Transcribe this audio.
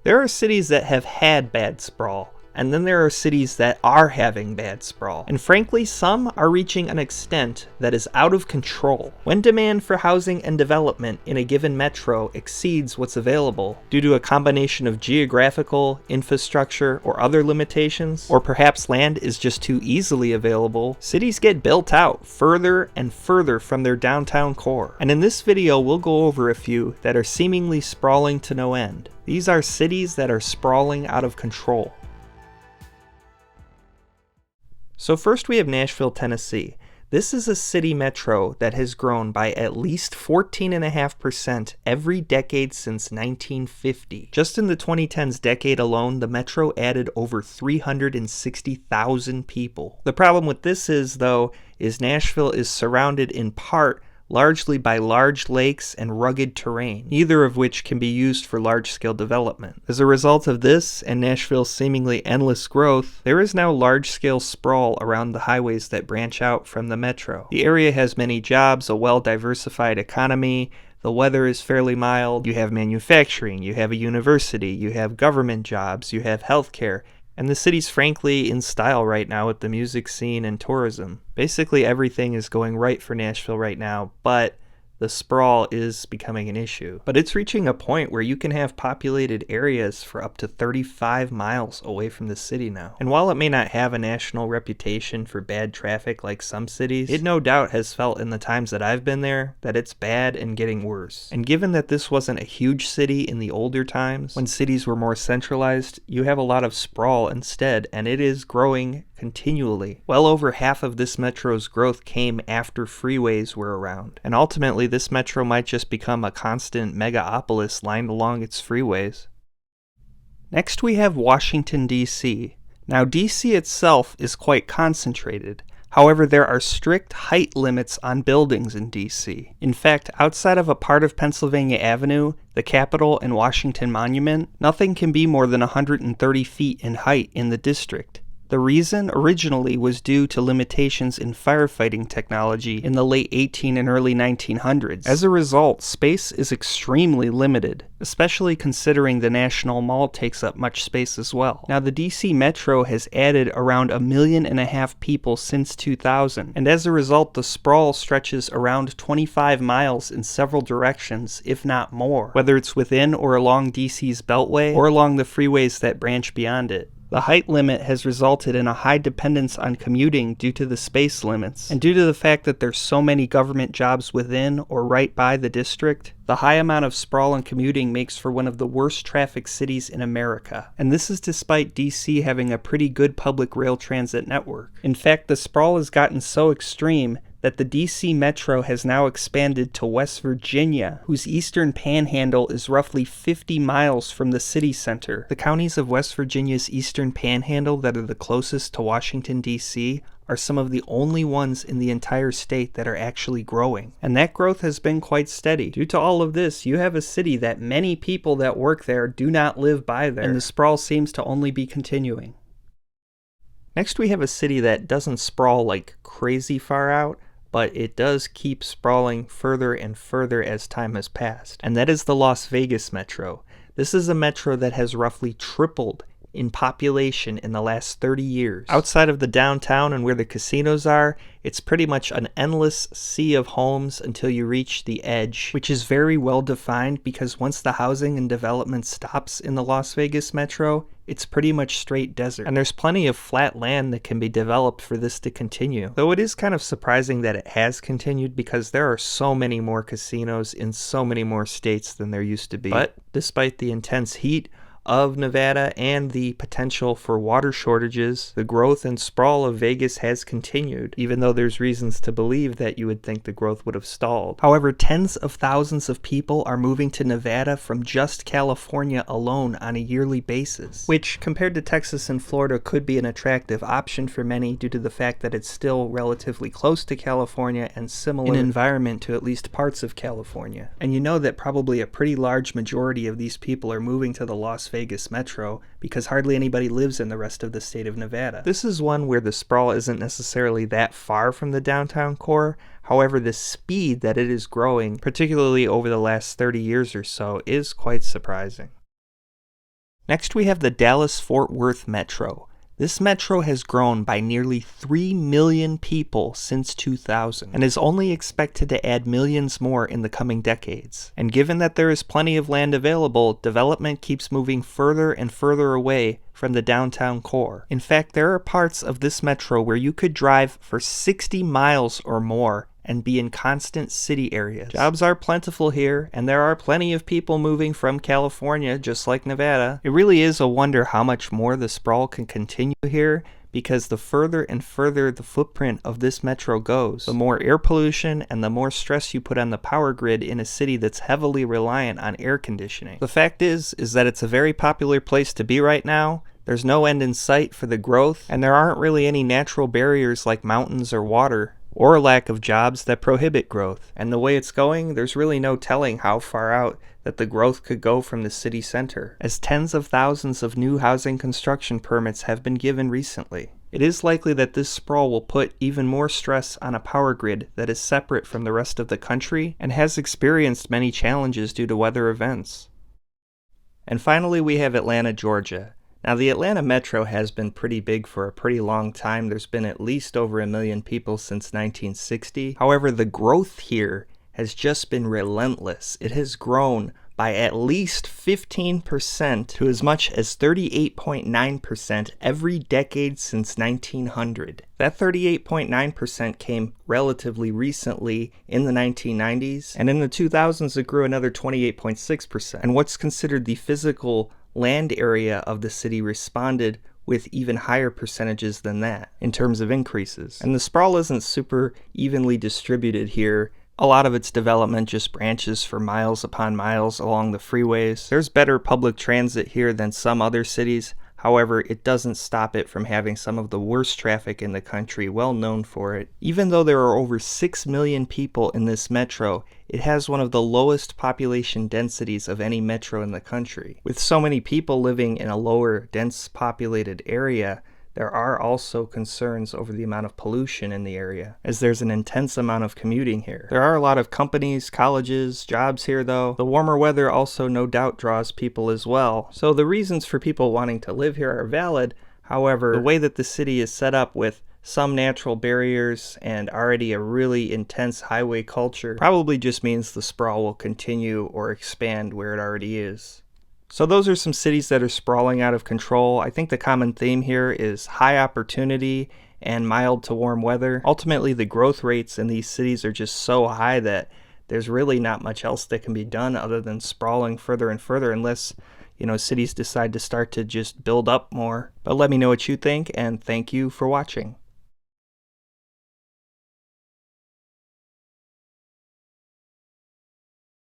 There are cities that have had bad sprawl, and then there are cities that are having bad sprawl. And frankly, some are reaching an extent that is out of control. When demand for housing and development in a given metro exceeds what's available due to a combination of geographical, infrastructure, or other limitations, or perhaps land is just too easily available, cities get built out further and further from their downtown core. And in this video, we'll go over a few that are seemingly sprawling to no end. These are cities that are sprawling out of control. So first we have Nashville, Tennessee. This is a city metro that has grown by at least 14.5% every decade since 1950. Just in the 2010s decade alone, the metro added over 360,000 people. The problem with this is, though, Nashville is surrounded in part largely by large lakes and rugged terrain, neither of which can be used for large-scale development. As a result of this and Nashville's seemingly endless growth, there is now large-scale sprawl around the highways that branch out from the metro. The area has many jobs, a well-diversified economy, the weather is fairly mild, you have manufacturing, you have a university, you have government jobs, you have healthcare, and the city's frankly in style right now with the music scene and tourism. Basically everything is going right for Nashville right now, but the sprawl is becoming an issue. But it's reaching a point where you can have populated areas for up to 35 miles away from the city now. And while it may not have a national reputation for bad traffic like some cities, it no doubt has felt in the times that I've been there that it's bad and getting worse. And given that this wasn't a huge city in the older times, when cities were more centralized, you have a lot of sprawl instead, and it is growing continually. Well over half of this metro's growth came after freeways were around. And ultimately, this metro might just become a constant megapolis lined along its freeways. Next we have Washington, D.C. Now D.C. itself is quite concentrated. However, there are strict height limits on buildings in D.C. In fact, outside of a part of Pennsylvania Avenue, the Capitol and Washington Monument, nothing can be more than 130 feet in height in the district. The reason originally was due to limitations in firefighting technology in the late 18 and early 1900s. As a result, space is extremely limited, especially considering the National Mall takes up much space as well. Now, the DC Metro has added around 1.5 million people since 2000, and as a result, the sprawl stretches around 25 miles in several directions, if not more, whether it's within or along DC's Beltway or along the freeways that branch beyond it. The height limit has resulted in a high dependence on commuting due to the space limits, and due to the fact that there's so many government jobs within or right by the district, the high amount of sprawl and commuting makes for one of the worst traffic cities in America. And this is despite DC having a pretty good public rail transit network. In fact, the sprawl has gotten so extreme that the DC Metro has now expanded to West Virginia, whose eastern panhandle is roughly 50 miles from the city center. The counties of West Virginia's eastern panhandle that are the closest to Washington, D.C. are some of the only ones in the entire state that are actually growing. And that growth has been quite steady. Due to all of this, you have a city that many people that work there do not live by there, and the sprawl seems to only be continuing. Next we have a city that doesn't sprawl like crazy far out, but it does keep sprawling further and further as time has passed, and that is the Las Vegas Metro. This is a metro that has roughly tripled in population in the last 30 years. Outside of the downtown and where the casinos are, it's pretty much an endless sea of homes until you reach the edge, which is very well defined because once the housing and development stops in the Las Vegas Metro, it's pretty much straight desert. And there's plenty of flat land that can be developed for this to continue. Though it is kind of surprising that it has continued because there are so many more casinos in so many more states than there used to be. But despite the intense heat of Nevada and the potential for water shortages, the growth and sprawl of Vegas has continued, even though there's reasons to believe that you would think the growth would have stalled. However, tens of thousands of people are moving to Nevada from just California alone on a yearly basis, which compared to Texas and Florida could be an attractive option for many due to the fact that it's still relatively close to California and similar in environment to at least parts of California. And you know that probably a pretty large majority of these people are moving to the Las Vegas Metro because hardly anybody lives in the rest of the state of Nevada. This is one where the sprawl isn't necessarily that far from the downtown core. However, the speed that it is growing, particularly over the last 30 years or so, is quite surprising. Next we have the Dallas-Fort Worth Metro. This metro has grown by nearly 3 million people since 2000 and is only expected to add millions more in the coming decades. And given that there is plenty of land available, development keeps moving further and further away from the downtown core. In fact, there are parts of this metro where you could drive for 60 miles or more and be in constant city areas. Jobs are plentiful here, and there are plenty of people moving from California, just like Nevada. It really is a wonder how much more the sprawl can continue here, because the further and further the footprint of this metro goes, the more air pollution and the more stress you put on the power grid in a city that's heavily reliant on air conditioning. The fact is that it's a very popular place to be right now. There's no end in sight for the growth, and there aren't really any natural barriers like mountains or water, or a lack of jobs that prohibit growth. And the way it's going, there's really no telling how far out that the growth could go from the city center, as tens of thousands of new housing construction permits have been given recently. It is likely that this sprawl will put even more stress on a power grid that is separate from the rest of the country and has experienced many challenges due to weather events. And finally, we have Atlanta, Georgia. Now, the Atlanta metro has been pretty big for a pretty long time. There's been at least over 1 million people since 1960. However, the growth here has just been relentless. It has grown by at least 15% to as much as 38.9% every decade since 1900. That 38.9% came relatively recently in the 1990s, and in the 2000s it grew another 28.6%. And what's considered the physical land area of the city responded with even higher percentages than that in terms of increases. And the sprawl isn't super evenly distributed here. A lot of its development just branches for miles upon miles along the freeways. There's better public transit here than some other cities. However, it doesn't stop it from having some of the worst traffic in the country, well known for it. Even though there are over 6 million people in this metro, it has one of the lowest population densities of any metro in the country. With so many people living in a lower, dense populated area, there are also concerns over the amount of pollution in the area, as there's an intense amount of commuting here. There are a lot of companies, colleges, jobs here though. The warmer weather also no doubt draws people as well. So the reasons for people wanting to live here are valid. However, the way that the city is set up with some natural barriers and already a really intense highway culture probably just means the sprawl will continue or expand where it already is. So those are some cities that are sprawling out of control. I think the common theme here is high opportunity and mild to warm weather. Ultimately, the growth rates in these cities are just so high that there's really not much else that can be done other than sprawling further and further, unless, cities decide to start to just build up more. But let me know what you think, and thank you for watching.